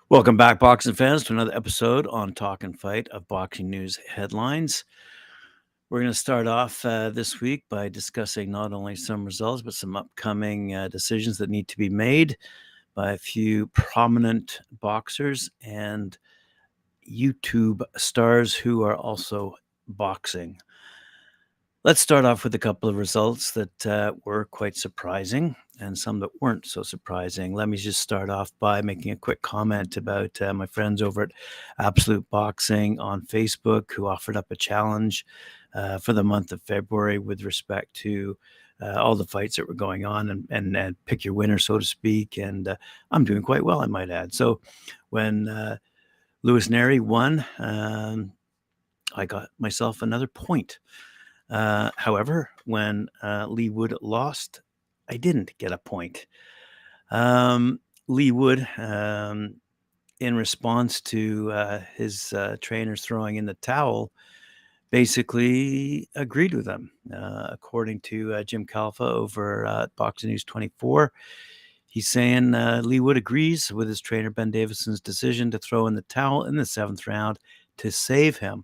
Welcome back, boxing fans, to another episode on Talk and Fight of Boxing News Headlines. We're going to start off this week by discussing not only some results, but some upcoming decisions that need to be made by a few prominent boxers and YouTube stars who are also boxing. Let's start off with a couple of results that were quite surprising and some that weren't so surprising. Let me just start off by making a quick comment about my friends over at Absolute Boxing on Facebook, who offered up a challenge for the month of February with respect to all the fights that were going on and pick your winner, so to speak. And I'm doing quite well, I might add. So when Louis Neri won, I got myself another point. However, when Leigh Wood lost, I didn't get a point. Leigh Wood, in response to his trainers throwing in the towel, basically agreed with them. According to Jim Calfa over at Boxing News 24, he's saying Leigh Wood agrees with his trainer Ben Davison's decision to throw in the towel in the 7th round to save him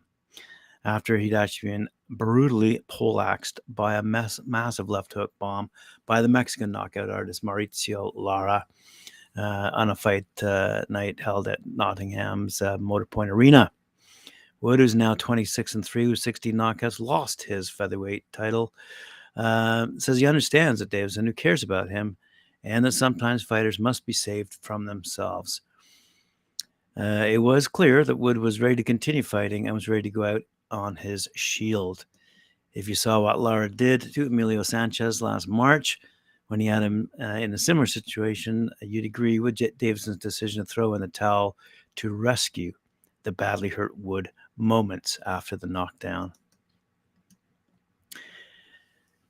after he'd actually been brutally poleaxed by a massive left hook bomb by the Mexican knockout artist Mauricio Lara on a fight night held at Nottingham's Motor Point Arena. Wood, who's now 26-3 with 16 knockouts, lost his featherweight title. Says he understands that Davison, who cares about him, and that sometimes fighters must be saved from themselves. It was clear that Wood was ready to continue fighting and was ready to go out on his shield. If you saw what Lara did to Emilio Sanchez last March, when he had him in a similar situation, you'd agree with Davison's decision to throw in the towel to rescue the badly hurt Wood moments after the knockdown.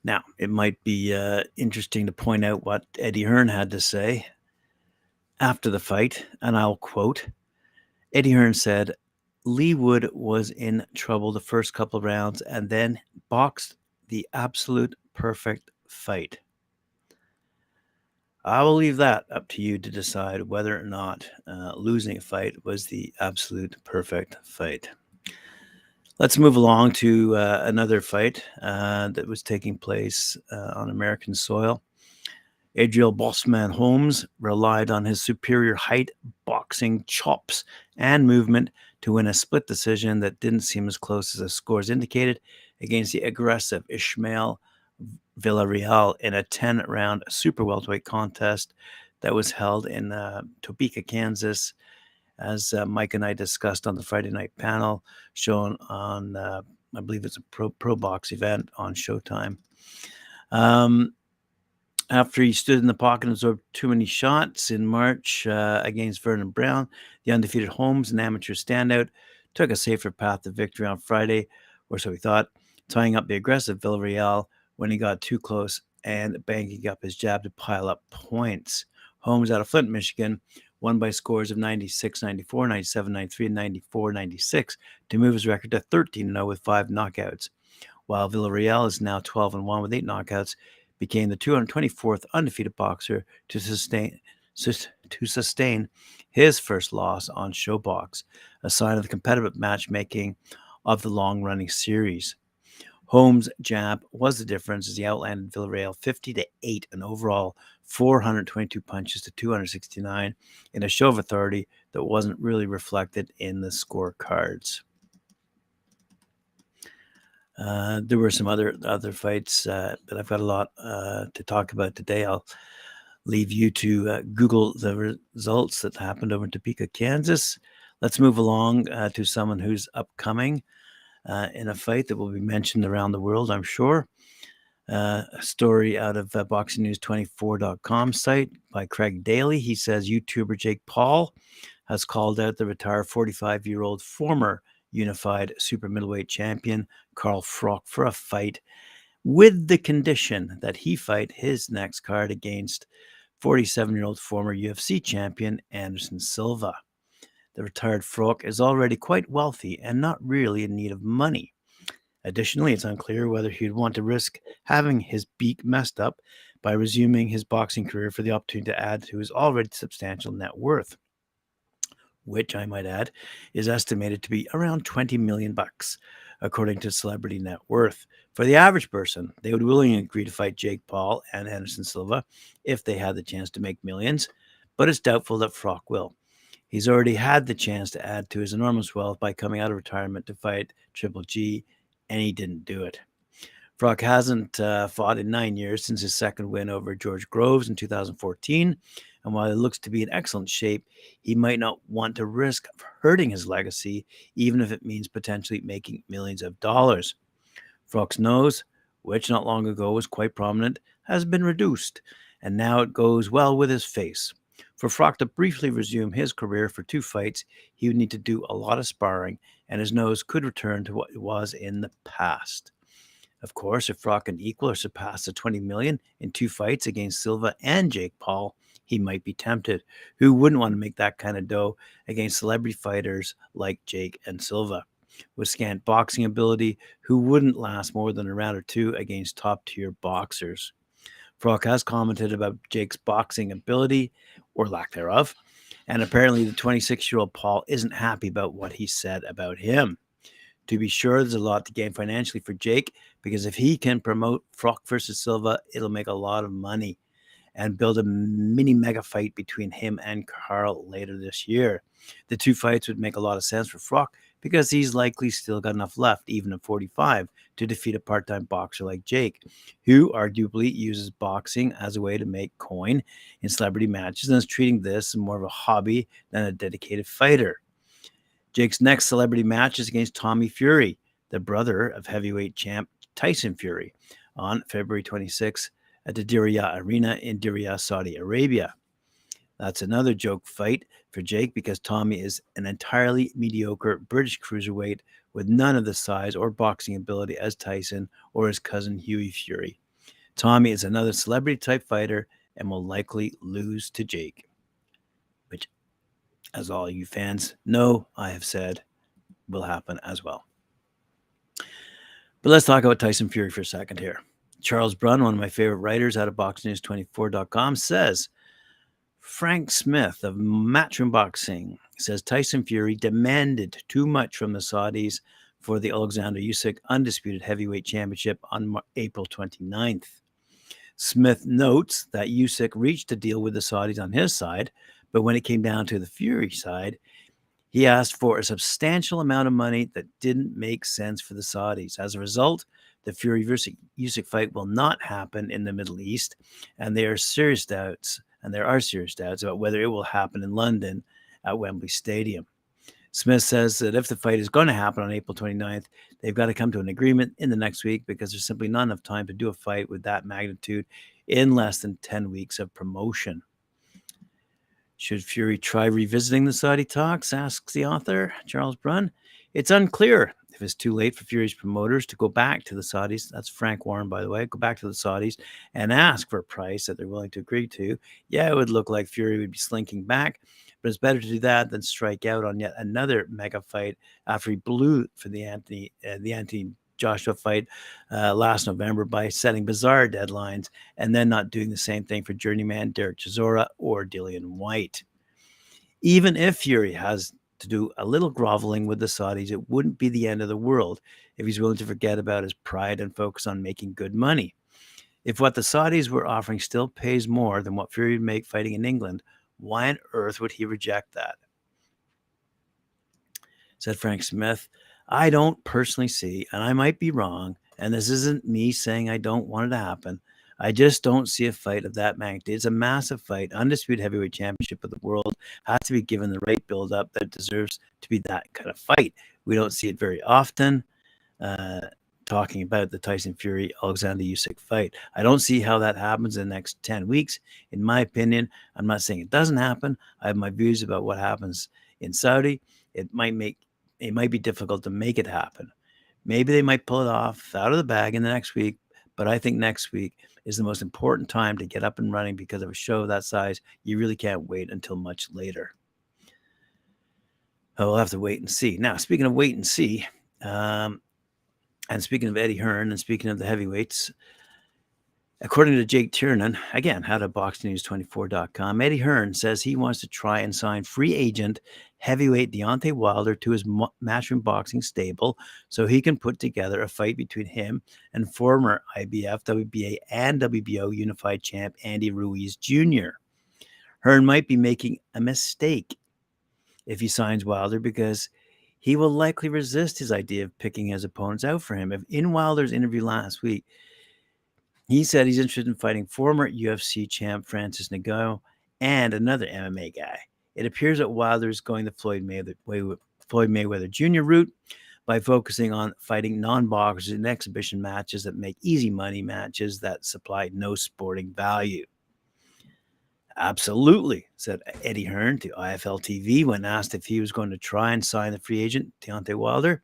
Now, it might be interesting to point out what Eddie Hearn had to say after the fight, and I'll quote. Eddie Hearn said, Leigh Wood was in trouble the first couple of rounds and then boxed the absolute perfect fight. I will leave that up to you to decide whether or not losing a fight was the absolute perfect fight. Let's move along to another fight that was taking place on American soil. Adriel Bossman Holmes relied on his superior height, boxing chops, and movement to win a split decision that didn't seem as close as the scores indicated against the aggressive Ismael Villarreal in a 10-round super welterweight contest that was held in Topeka, Kansas, as Mike and I discussed on the Friday night panel shown on, I believe it's a pro box event on Showtime. After he stood in the pocket and absorbed too many shots in March against Vernon Brown, the undefeated Holmes, an amateur standout, took a safer path to victory on Friday, or so he thought, tying up the aggressive Villarreal when he got too close and banking up his jab to pile up points. Holmes out of Flint, Michigan, won by scores of 96-94, 97-93, and 94-96 to move his record to 13-0 with 5 knockouts, while Villarreal is now 12-1 with 8 knockouts, became the 224th undefeated boxer to sustain his first loss on ShowBox, a sign of the competitive matchmaking of the long-running series. Holmes' jab was the difference as he outlanded Villarreal 50-8 and overall 422 punches to 269 in a show of authority that wasn't really reflected in the scorecards. There were some other fights, but I've got a lot to talk about today. I'll leave you to Google the results that happened over in Topeka, Kansas. Let's move along to someone who's upcoming in a fight that will be mentioned around the world, I'm sure. A story out of BoxingNews24.com site by Craig Daly. He says YouTuber Jake Paul has called out the retired 45-year-old former unified super middleweight champion Carl Froch for a fight with the condition that he fight his next card against 47-year-old former UFC champion Anderson Silva. The retired Froch is already quite wealthy and not really in need of money. Additionally, it's unclear whether he'd want to risk having his beak messed up by resuming his boxing career for the opportunity to add to his already substantial net worth, which I might add is estimated to be around 20 million bucks, according to Celebrity Net Worth. For the average person, they would willingly agree to fight Jake Paul and Anderson Silva if they had the chance to make millions, but it's doubtful that Froch will. He's already had the chance to add to his enormous wealth by coming out of retirement to fight Triple G, and he didn't do it. Froch hasn't fought in 9 years since his second win over George Groves in 2014, and while he looks to be in excellent shape, he might not want to risk hurting his legacy, even if it means potentially making millions of dollars. Froch's nose, which not long ago was quite prominent, has been reduced, and now it goes well with his face. For Froch to briefly resume his career for 2 fights, he would need to do a lot of sparring, and his nose could return to what it was in the past. Of course, if Froch can equal or surpass the 20 million in 2 fights against Silva and Jake Paul, he might be tempted. Who wouldn't want to make that kind of dough against celebrity fighters like Jake and Silva? With scant boxing ability, who wouldn't last more than a round or 2 against top-tier boxers? Froch has commented about Jake's boxing ability, or lack thereof, and apparently the 26-year-old Paul isn't happy about what he said about him. To be sure, there's a lot to gain financially for Jake, because if he can promote Froch versus Silva, it'll make a lot of money and build a mini mega fight between him and Carl later this year. The 2 fights would make a lot of sense for Froch because he's likely still got enough left, even at 45, to defeat a part-time boxer like Jake, who arguably uses boxing as a way to make coin in celebrity matches and is treating this as more of a hobby than a dedicated fighter. Jake's next celebrity match is against Tommy Fury, the brother of heavyweight champ Tyson Fury, on February 26 at the Diriyah Arena in Diriyah, Saudi Arabia. That's another joke fight for Jake because Tommy is an entirely mediocre British cruiserweight with none of the size or boxing ability as Tyson or his cousin Hughie Fury. Tommy is another celebrity-type fighter and will likely lose to Jake, which, as all you fans know, I have said will happen as well. But let's talk about Tyson Fury for a second here. Charles Brunn, one of my favorite writers out of BoxNews24.com, says, Frank Smith of Matchroom Boxing says Tyson Fury demanded too much from the Saudis for the Alexander Usyk Undisputed Heavyweight Championship on April 29th. Smith notes that Usyk reached a deal with the Saudis on his side, but when it came down to the Fury side, he asked for a substantial amount of money that didn't make sense for the Saudis. As a result, the Fury versus Usyk fight will not happen in the Middle East, and there are serious doubts about whether it will happen in London at Wembley Stadium. Smith says that if the fight is going to happen on April 29th, they've got to come to an agreement in the next week because there's simply not enough time to do a fight with that magnitude in less than 10 weeks of promotion. Should Fury try revisiting the Saudi talks, asks the author, Charles Brunn. It's unclear if it's too late for Fury's promoters to go back to the Saudis, that's Frank Warren, by the way, go back to the Saudis and ask for a price that they're willing to agree to. Yeah, it would look like Fury would be slinking back, but it's better to do that than strike out on yet another mega fight after he blew for the Anthony Joshua fight last November by setting bizarre deadlines and then not doing the same thing for journeyman Derek Chisora or Dillian White. Even if Fury has to do a little groveling with the Saudis, it wouldn't be the end of the world if he's willing to forget about his pride and focus on making good money. If what the Saudis were offering still pays more than what Fury would make fighting in England, why on earth would he reject that? Said Frank Smith. I don't personally see, and I might be wrong, and this isn't me saying I don't want it to happen, I just don't see a fight of that magnitude. It's a massive fight. Undisputed heavyweight championship of the world has to be given the right build-up that deserves to be that kind of fight. We don't see it very often. Talking about the Tyson Fury Alexander Usyk fight, I don't see how that happens in the next 10 weeks. In my opinion, I'm not saying it doesn't happen. I have my views about what happens in Saudi. It might be difficult to make it happen. Maybe they might pull it off out of the bag in the next week, but I think next week is the most important time to get up and running because of a show that size. You really can't wait until much later. We'll have to wait and see. Now, speaking of wait and see, And speaking of Eddie Hearn and speaking of the heavyweights, according to Jake Tiernan, again, out of BoxNews24.com, Eddie Hearn says he wants to try and sign free agent heavyweight Deontay Wilder to his Matchroom boxing stable so he can put together a fight between him and former IBF, WBA, and WBO unified champ Andy Ruiz Jr. Hearn might be making a mistake if he signs Wilder because he will likely resist his idea of picking his opponents out for him. In Wilder's interview last week, he said he's interested in fighting former UFC champ Francis Ngannou and another MMA guy. It appears that Wilder is going the Floyd Mayweather Jr. route by focusing on fighting non-boxers in exhibition matches that make easy money matches that supply no sporting value. Absolutely, said Eddie Hearn to IFL TV when asked if he was going to try and sign the free agent Deontay Wilder.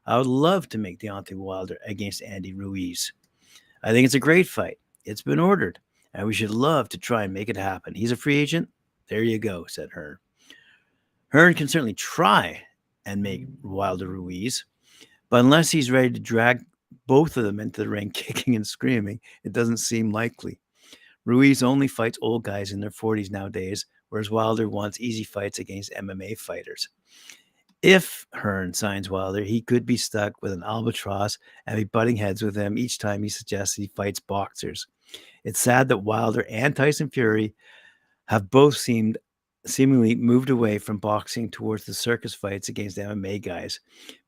I would love to make Deontay Wilder against Andy Ruiz. I think it's a great fight. It's been ordered, and we should love to try and make it happen. He's a free agent. There you go, said Hearn. Hearn can certainly try and make Wilder Ruiz, but unless he's ready to drag both of them into the ring kicking and screaming, it doesn't seem likely. Ruiz only fights old guys in their 40s nowadays, whereas Wilder wants easy fights against MMA fighters. If Hearn signs Wilder, he could be stuck with an albatross and be butting heads with him each time he suggests he fights boxers. It's sad that Wilder and Tyson Fury have both seemingly moved away from boxing towards the circus fights against MMA guys,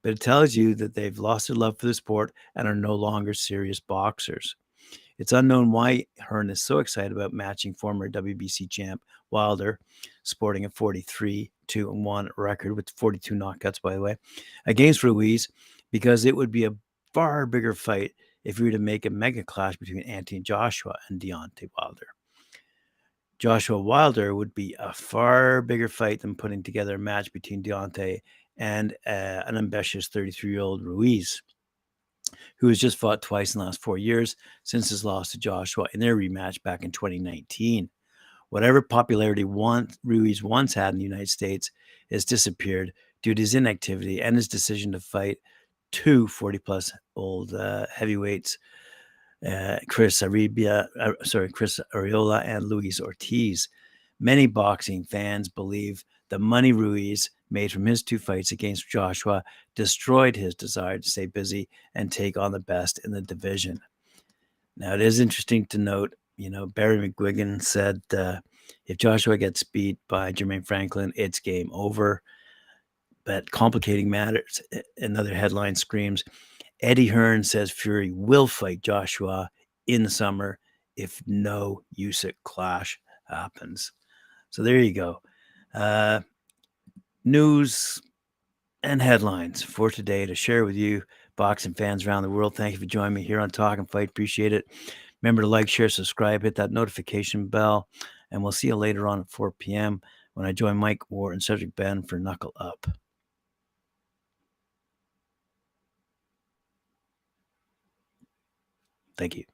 but it tells you that they've lost their love for the sport and are no longer serious boxers. It's unknown why Hearn is so excited about matching former WBC champ Wilder, sporting a 43-2-1 record with 42 knockouts, by the way, against Ruiz, because it would be a far bigger fight if we were to make a mega clash between Anthony Joshua and Deontay Wilder. Joshua Wilder would be a far bigger fight than putting together a match between Deontay and an ambitious 33-year-old Ruiz, who has just fought twice in the last 4 years since his loss to Joshua in their rematch back in 2019. Whatever popularity Ruiz once had in the United States has disappeared due to his inactivity and his decision to fight two 40-plus old heavyweights, Chris Arreola and Luis Ortiz. Many boxing fans believe the money Ruiz made from his two fights against Joshua destroyed his desire to stay busy and take on the best in the division. Now, it is interesting to note, Barry McGuigan said if Joshua gets beat by Jermaine Franklin, it's game over. But complicating matters, another headline screams, Eddie Hearn says Fury will fight Joshua in the summer if no Usyk clash happens. So there you go. News and headlines for today to share with you, boxing fans around the world. Thank you for joining me here on Talkin' Fight. Appreciate it. Remember to like, share, subscribe, hit that notification bell, and we'll see you later on at 4 p.m. when I join Mike Ward and Cedric Ben for Knuckle Up. Thank you.